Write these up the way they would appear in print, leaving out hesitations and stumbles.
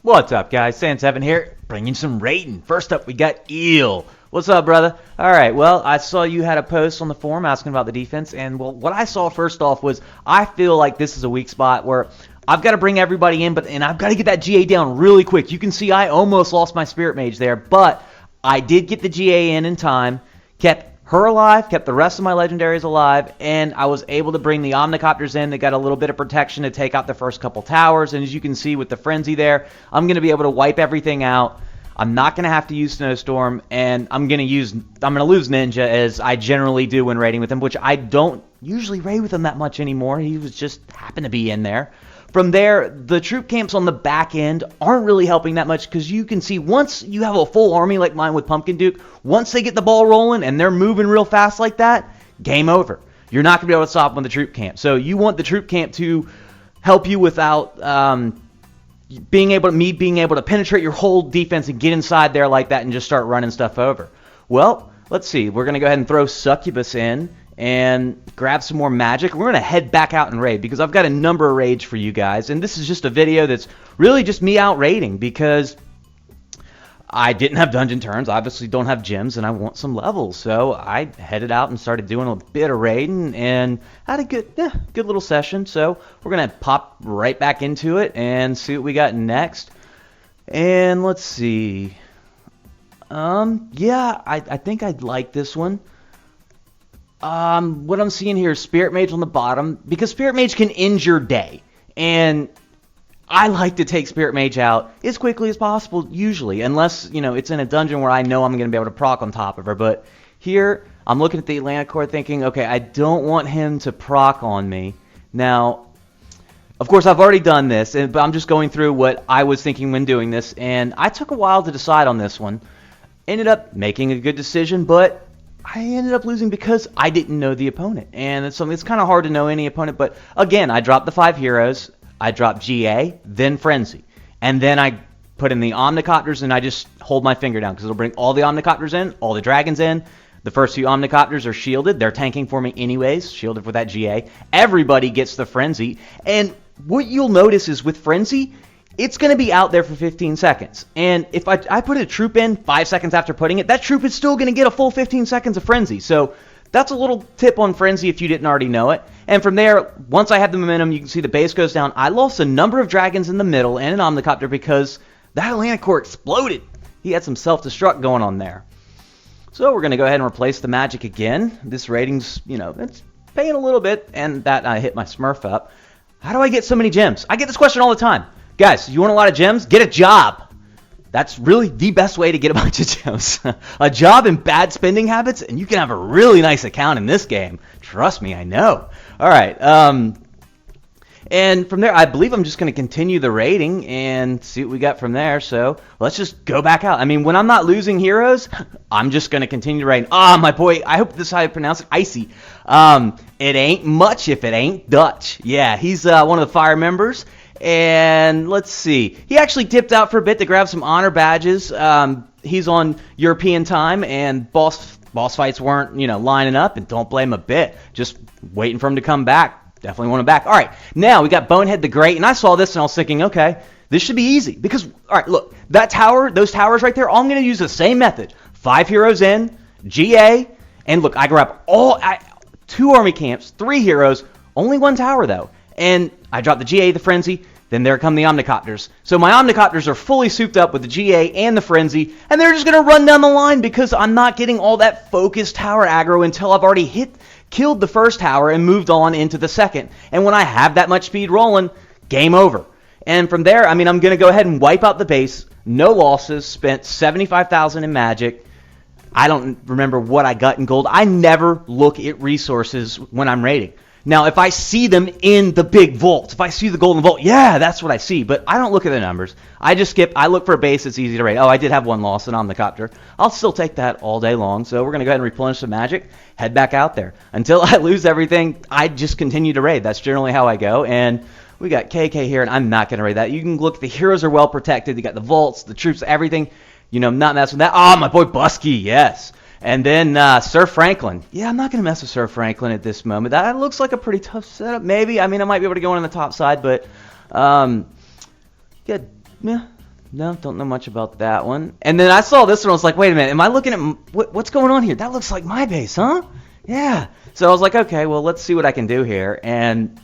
What's up, guys? San7 here, bringing some rating. First up, we got Eel. What's up, brother? All right, well, I saw you had a post on the forum asking about the defense, and well, what I saw first off was I feel like this is a weak spot where I've got to bring everybody in, and I've got to get that GA down really quick. You can see I almost lost my Spirit Mage there, but I did get the GA in time, kept her alive, kept the rest of my legendaries alive, and I was able to bring the Omnicopters in. They got a little bit of protection to take out the first couple towers, and as you can see with the Frenzy there, I'm going to be able to wipe everything out. I'm not going to have to use Snowstorm, and I'm going to lose Ninja, as I generally do when raiding with him, which I don't usually raid with him that much anymore. He was just happened to be in there. From there, the troop camps on the back end aren't really helping that much because you can see once you have a full army like mine with Pumpkin Duke, once they get the ball rolling and they're moving real fast like that, game over. You're not going to be able to stop them with the troop camp. So you want the troop camp to help you without being able to penetrate your whole defense and get inside there like that and just start running stuff over. Well, let's see. We're going to go ahead and throw Succubus in and grab some more magic. We're going to head back out and raid because I've got a number of raids for you guys. And this is just a video that's really just me out raiding because I didn't have dungeon turns, obviously don't have gems, and I want some levels. So I headed out and started doing a bit of raiding and had a good little session. So we're going to pop right back into it and see what we got next. And let's see. Yeah, I think I'd like this one. What I'm seeing here is Spirit Mage on the bottom, because Spirit Mage can end your day, and I like to take Spirit Mage out as quickly as possible, usually, unless, you know, it's in a dungeon where I know I'm going to be able to proc on top of her. But here, I'm looking at the Atlantic Core thinking, okay, I don't want him to proc on me. Now, of course, I've already done this, but I'm just going through what I was thinking when doing this, and I took a while to decide on this one. Ended up making a good decision, but I ended up losing because I didn't know the opponent. And it's kind of hard to know any opponent, but again, I dropped the 5 heroes, I dropped GA, then Frenzy. And then I put in the Omnicopters, and I just hold my finger down because it'll bring all the Omnicopters in, all the dragons in. The first 2 Omnicopters are shielded. They're tanking for me anyways, shielded with that GA. Everybody gets the Frenzy. And what you'll notice is with Frenzy, it's going to be out there for 15 seconds. And if I put a troop in 5 seconds after putting it, that troop is still going to get a full 15 seconds of Frenzy. So that's a little tip on Frenzy if you didn't already know it. And from there, once I have the momentum, you can see the base goes down. I lost a number of dragons in the middle and an Omnicopter because that Atlantic Core exploded. He had some self-destruct going on there. So we're going to go ahead and replace the magic again. This rating's, you know, it's paying a little bit, and that I hit my Smurf up. How do I get so many gems? I get this question all the time. Guys, you want a lot of gems? Get a job. That's really the best way to get a bunch of gems. A job and bad spending habits, and you can have a really nice account in this game. Trust me, I know. All right. And from there, I believe I'm just going to continue the raiding and see what we got from there. So let's just go back out. I mean, when I'm not losing heroes, I'm just going to continue to raid. My boy, I hope this is how I pronounce it, Icy. It ain't much if it ain't Dutch. Yeah, he's one of the fire members. And let's see. He actually dipped out for a bit to grab some honor badges. He's on European time, and boss fights weren't, lining up, and don't blame him a bit. Just waiting for him to come back. Definitely want him back. All right, now we got Bonehead the Great, and I saw this and I was thinking, okay, this should be easy because, all right, look, that tower, those towers right there, I'm going to use the same method. 5 heroes in, GA, and look, I grab 2 army camps, 3 heroes, only 1 tower though. And I drop the GA, the Frenzy, then there come the Omnicopters. So my Omnicopters are fully souped up with the GA and the Frenzy, and they're just going to run down the line because I'm not getting all that focused tower aggro until I've already killed the first tower and moved on into the second. And when I have that much speed rolling, game over. And from there, I mean, I'm going to go ahead and wipe out the base. No losses, spent 75,000 in magic. I don't remember what I got in gold. I never look at resources when I'm raiding. Now, if I see them in the big vault, if I see the golden vault, yeah, that's what I see. But I don't look at the numbers. I just skip. I look for a base that's easy to raid. Oh, I did have 1 loss in Omnicopter. I'll still take that all day long. So we're going to go ahead and replenish the magic, head back out there. Until I lose everything, I just continue to raid. That's generally how I go. And we got KK here, and I'm not going to raid that. You can look. The heroes are well protected. You got the vaults, the troops, everything. Not messing with that. Oh, my boy Busky, yes. And then Sir Franklin. Yeah, I'm not going to mess with Sir Franklin at this moment. That looks like a pretty tough setup, maybe. I mean, I might be able to go in on the top side, but good. Yeah, No, don't know much about that one. And then I saw this one. I was like, wait a minute. Am I looking at what's going on here? That looks like my base, huh? Yeah. So I was like, okay, well, let's see what I can do here. And,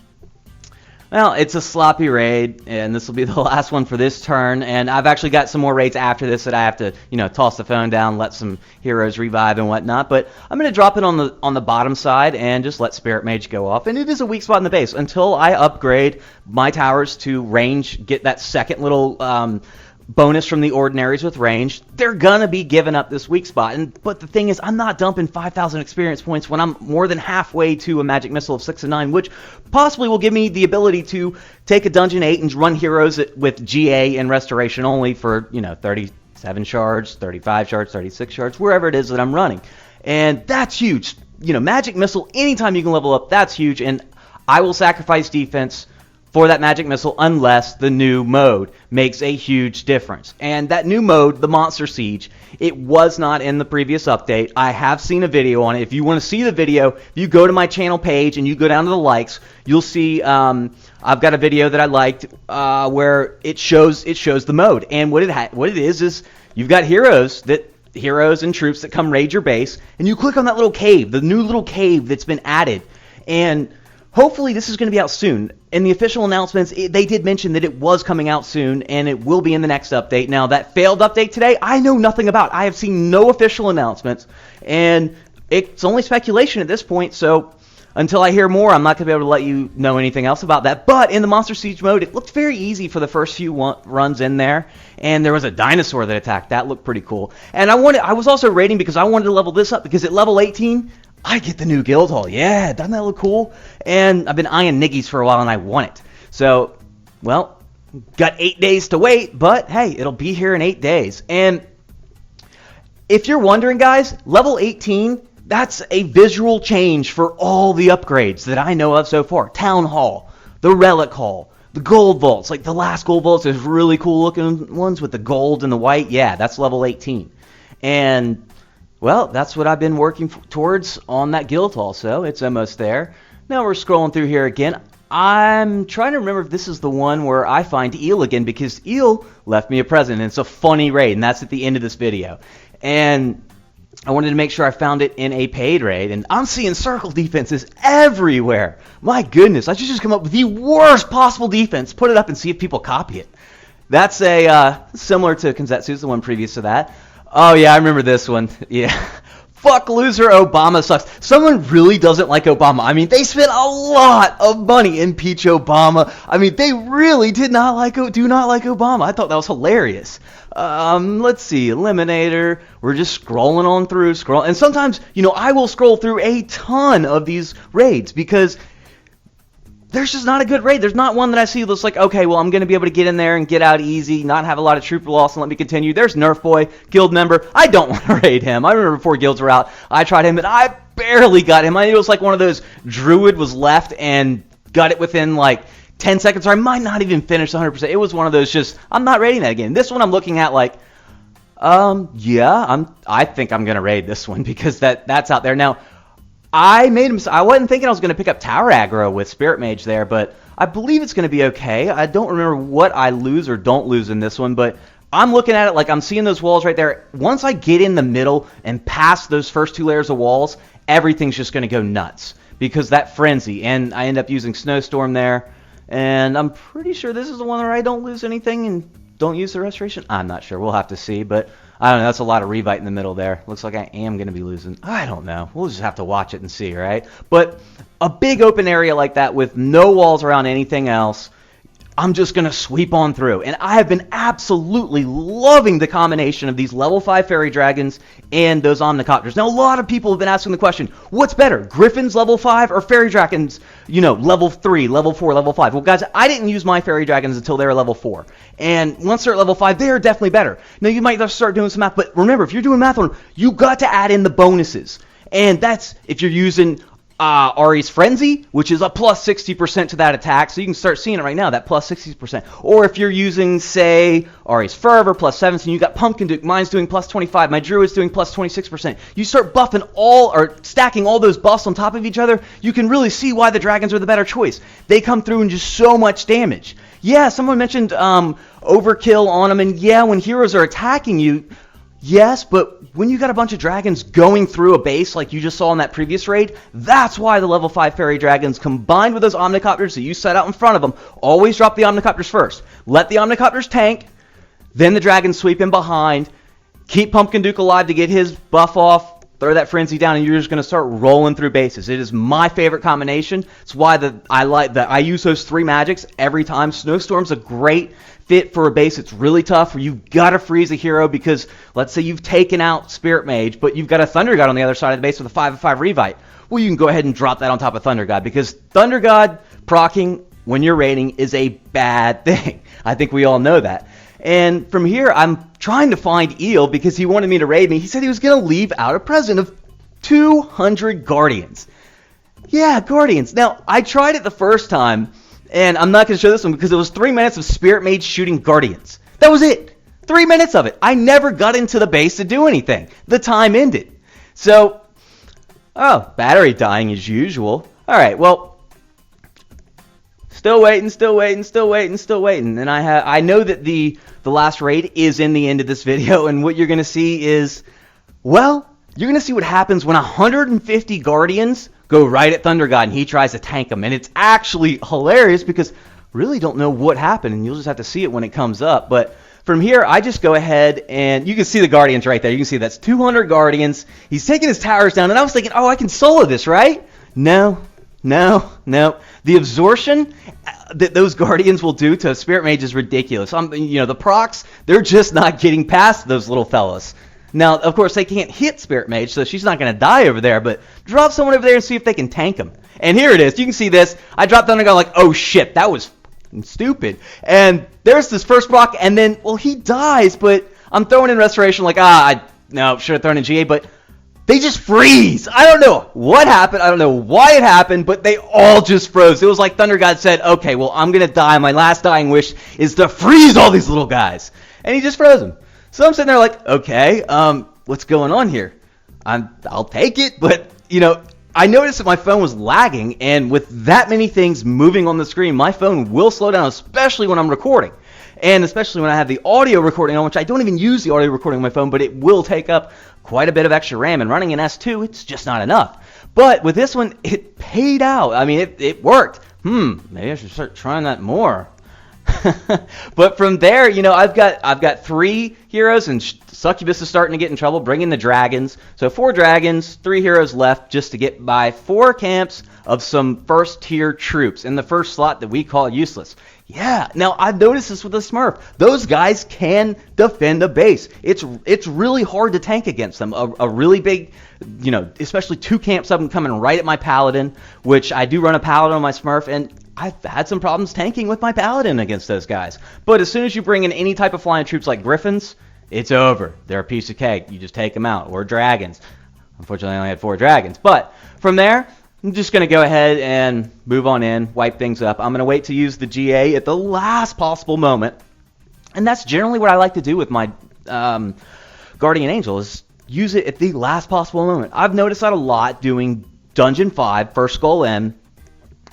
well, it's a sloppy raid, and this will be the last one for this turn. And I've actually got some more raids after this that I have to, toss the phone down, let some heroes revive and whatnot. But I'm going to drop it on the bottom side and just let Spirit Mage go off. And it is a weak spot in the base until I upgrade my towers to range, get that second little bonus from the ordinaries with range. They're gonna be giving up this weak spot. But the thing is, I'm not dumping 5,000 experience points when I'm more than halfway to a magic missile of 6 and 9, which possibly will give me the ability to take a dungeon 8 and run heroes with GA and restoration only for 37 shards, 35 shards, 36 shards, wherever it is that I'm running. And that's huge. Magic missile, anytime you can level up, that's huge. And I will sacrifice defense for that magic missile unless the new mode makes a huge difference. And that new mode, the Monster Siege, it was not in the previous update. I have seen a video on it. If you want to see the video, if you go to my channel page and you go down to the likes, you'll see I've got a video that I liked where it shows the mode. And what it is you've got heroes and troops that come raid your base, and you click on that little cave, the new little cave that's been added. And hopefully this is going to be out soon. In the official announcements, they did mention that it was coming out soon, and it will be in the next update. Now, that failed update today, I know nothing about. I have seen no official announcements, and it's only speculation at this point, so until I hear more, I'm not going to be able to let you know anything else about that. But in the Monster Siege mode, it looked very easy for the first few runs in there, and there was a dinosaur that attacked. That looked pretty cool. And I was also raiding because I wanted to level this up, because at level 18... I get the new guild hall. Yeah, doesn't that look cool? And I've been eyeing Niggies for a while, and I want it. So, well, got 8 days to wait, but hey, it'll be here in 8 days. And if you're wondering, guys, level 18, that's a visual change for all the upgrades that I know of so far. Town Hall, the Relic Hall, the Gold Vaults. Like the last Gold Vaults, there's really cool looking ones with the gold and the white. Yeah, that's level 18. And well, that's what I've been working towards on that guild hall, so it's almost there. Now we're scrolling through here again. I'm trying to remember if this is the one where I find Eel again, because Eel left me a present, and it's a funny raid, and that's at the end of this video. And I wanted to make sure I found it in a paid raid, and I'm seeing circle defenses everywhere. My goodness, I should just come up with the worst possible defense, put it up, and see if people copy it. That's similar to Konzetsu's, the one previous to that. Oh, yeah, I remember this one. Yeah. Fuck loser, Obama sucks. Someone really doesn't like Obama. I mean, they spent a lot of money impeach Obama. I mean, they really do not like Obama. I thought that was hilarious. Let's see. Eliminator. We're just scrolling on through. And sometimes, I will scroll through a ton of these raids because there's just not a good raid. There's not one that I see that's like, okay, well, I'm going to be able to get in there and get out easy, not have a lot of trooper loss, and let me continue. There's Nerf Boy, guild member. I don't want to raid him. I remember before guilds were out, I tried him, and I barely got him. It was like one of those Druid was left and got it within like 10 seconds, or I might not even finish 100%. It was one of those just, I'm not raiding that again. This one I'm looking at like, yeah, I think I'm going to raid this one because that's out there. Now, I wasn't thinking I was going to pick up tower aggro with Spirit Mage there, but I believe it's going to be okay. I don't remember what I lose or don't lose in this one, but I'm looking at it like I'm seeing those walls right there. Once I get in the middle and past those first 2 layers of walls, everything's just going to go nuts because that frenzy. And I end up using Snowstorm there, and I'm pretty sure this is the one where I don't lose anything and don't use the restoration. I'm not sure. We'll have to see, but I don't know. That's a lot of Revite in the middle there. Looks like I am going to be losing. I don't know. We'll just have to watch it and see, right? But a big open area like that with no walls around anything else, I'm just going to sweep on through. And I have been absolutely loving the combination of these level 5 fairy dragons and those omnicopters. Now, a lot of people have been asking the question, what's better, griffins level 5 or fairy dragons, level 3, level 4, level 5? Well, guys, I didn't use my fairy dragons until they were level 4. And once they're at level 5, they are definitely better. Now, you might start doing some math, but remember, if you're doing math on them, you got to add in the bonuses. And that's if you're using Ari's Frenzy, which is a plus 60% to that attack. So you can start seeing it right now, that plus 60%. Or if you're using, say, Ari's Fervor, plus 17, you got Pumpkin Duke, mine's doing plus 25, my Druid's doing plus 26%. You start buffing or stacking all those buffs on top of each other, you can really see why the dragons are the better choice. They come through and just so much damage. Yeah, someone mentioned overkill on them, and yeah, when heroes are attacking you, yes, but when you got a bunch of dragons going through a base like you just saw in that previous raid, that's why the level 5 fairy dragons combined with those omnicopters that you set out in front of them, always drop the omnicopters first. Let the omnicopters tank, then the dragons sweep in behind, keep Pumpkin Duke alive to get his buff off, throw that frenzy down, and you're just going to start rolling through bases. It is my favorite combination. It's why I use those 3 magics every time. Snowstorm's a great fit for a base it's really tough where you've got to freeze a hero because let's say you've taken out Spirit Mage, but you've got a Thunder God on the other side of the base with a 5/5 Revite. Well, you can go ahead and drop that on top of Thunder God because Thunder God proccing when you're raiding is a bad thing. I think we all know that. And from here, I'm trying to find Eel because he wanted me to raid me. He said he was going to leave out a present of 200 Guardians. Yeah, Guardians. Now, I tried it the first time, and I'm not going to show this one because it was 3 minutes of Spirit Mage shooting Guardians. That was it. 3 minutes of it. I never got into the base to do anything. The time ended. So, battery dying as usual. All right, well, still waiting. And I know that the last raid is in the end of this video, and what you're going to see is, well, you're going to see what happens when 150 Guardians go right at Thunder God and he tries to tank them. And it's actually hilarious because I really don't know what happened, and you'll just have to see it when it comes up. But from here, I just go ahead and you can see the Guardians right there. You can see that's 200 Guardians. He's taking his towers down, and I was thinking, I can solo this, right? No. The absorption that those Guardians will do to a Spirit Mage is ridiculous. The procs, they're just not getting past those little fellas. Now, of course, they can't hit Spirit Mage, so she's not going to die over there, but drop someone over there and see if they can tank him. And here it is. You can see this. I dropped Thunder God like, oh shit, that was stupid. And there's this first proc, and then, well, he dies, but I'm throwing in Restoration like, should have thrown in GA, but they just freeze. I don't know what happened. I don't know why it happened, but they all just froze. It was like Thunder God said, okay, well, I'm going to die. My last dying wish is to freeze all these little guys. And he just froze them. So I'm sitting there like, okay, what's going on here? I'll take it, but, I noticed that my phone was lagging, and with that many things moving on the screen, my phone will slow down, especially when I'm recording. And especially when I have the audio recording on, which I don't even use the audio recording on my phone, but it will take up quite a bit of extra RAM. And running an S2, it's just not enough. But with this one, it paid out. I mean, it worked. Maybe I should start trying that more. But from there, I've got 3 heroes, and Succubus is starting to get in trouble, bringing the dragons. So 4 dragons, 3 heroes left just to get by 4 camps of some first-tier troops in the first slot that we call useless. Yeah, now I've noticed this with the Smurf. Those guys can defend the base. It's really hard to tank against them. A really big, especially 2 camps of them coming right at my Paladin, which I do run a Paladin on my Smurf, and I've had some problems tanking with my Paladin against those guys. But as soon as you bring in any type of flying troops like griffins, it's over. They're a piece of cake. You just take them out. Or dragons. Unfortunately, I only had 4 dragons. But from there, I'm just going to go ahead and move on in, wipe things up. I'm going to wait to use the GA at the last possible moment. And that's generally what I like to do with my Guardian Angel, is use it at the last possible moment. I've noticed that a lot doing Dungeon 5, First Skull End,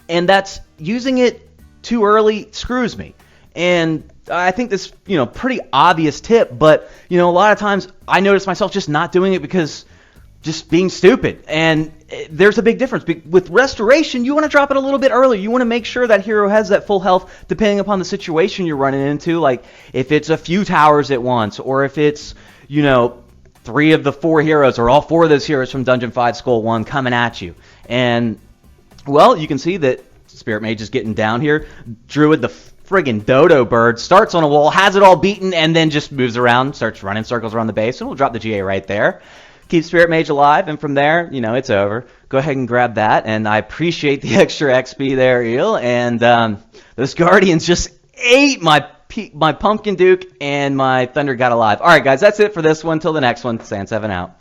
and that's using it too early screws me. And I think this, pretty obvious tip, but, a lot of times I notice myself just not doing it because just being stupid. And there's a big difference. With Restoration, you want to drop it a little bit early. You want to make sure that hero has that full health depending upon the situation you're running into. Like if it's a few towers at once, or if it's, 3 of the 4 heroes, or all 4 of those heroes from Dungeon 5 Skull 1 coming at you. And, well, you can see that Spirit Mage is getting down here. Druid, the friggin' dodo bird, starts on a wall, has it all beaten, and then just moves around, starts running circles around the base, and we'll drop the GA right there. Keep Spirit Mage alive, and from there, it's over. Go ahead and grab that, and I appreciate the extra XP there, Eel, and those Guardians just ate my Pumpkin Duke and my Thunder God alive. Alright guys, that's it for this one. Till the next one, Sand7 out.